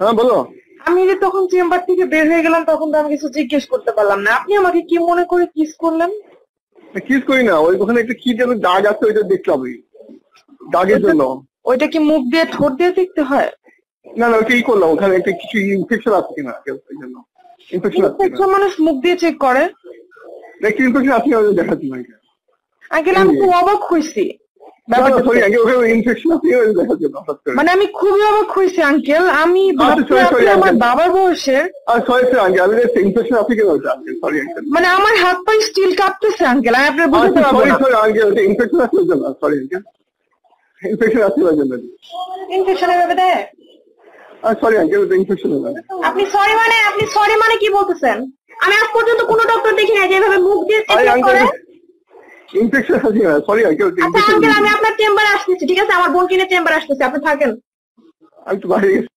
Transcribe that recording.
হ্যাঁ বলো। আমি যে তখন চেম্বার থেকে বের হয়ে গেলাম তখন তো আমি কিছু জিজ্ঞেস করতে পারলাম না, আপনি আমাকে কি মনে করে কিস করলেন? কিস করি না, ওই ওখানে একটা কি যেন দাগ আছে, ওইটা দেখলাম ওই দাগের জন্য। ওইটা কি মুখ দিয়ে ঠোঁট দিয়ে দেখতে হয়? না না, ওইটা ই করলাম, ওখানে একটা কিছু ইনফেকশন আছে কিনা ওই জন্য। ইনফেকশন আছে কিনা ইনফেকশন মানুষ মুখ দিয়ে চেক করে? দেখছি, ইনফেকশন আছে কিনা দেখাচ্ছি না। আঙ্কেল আমি খুব অবাক হইছি সরি আগে ওখানে ইনফেকশন আছে কিনা দেখার জন্য হঠাৎ করে। মানে আমি খুবই অবাক হইছি আঙ্কেল, আমি ভাবছি sorry, আপনি আমার uncle. বাবার বয়সের। সরি স্যার আগে আমি ইনফেকশন আছে কিনা ওটা আঙ্কেল, সরি আঙ্কেল। মানে আমার হাত পা স্টিল কাঁপতেছে আঙ্কেল, আমি আপনার বুঝতে পারবো সরি না। সরি আঙ্কেল, ওটা ইনফেকশন আছে ওর জন্য, সরি আঙ্কেল। ইনফেকশন আছে ওর জন্য। ইনফেকশন এভাবে দেয়? সরি আঙ্কেল, ওটা ইনফেকশন হবে। আপনি সরি মানে কি বলতেছেন? আমি আজ পর্যন্ত কোনো ডক্টর দেখি না যেভাবে মুখ দিয়ে চেক করে। ইনফেকশন আছে কিনা, সরি আঙ্কেল। আচ্ছা আঙ্কেল আমি আপনার চেম্বারে আসতেছি, ঠিক আছে? আমার বোন কিনে চেম্বারে আসতেছে, আপনি থাকেন। আমি তো বাইরে গেছি।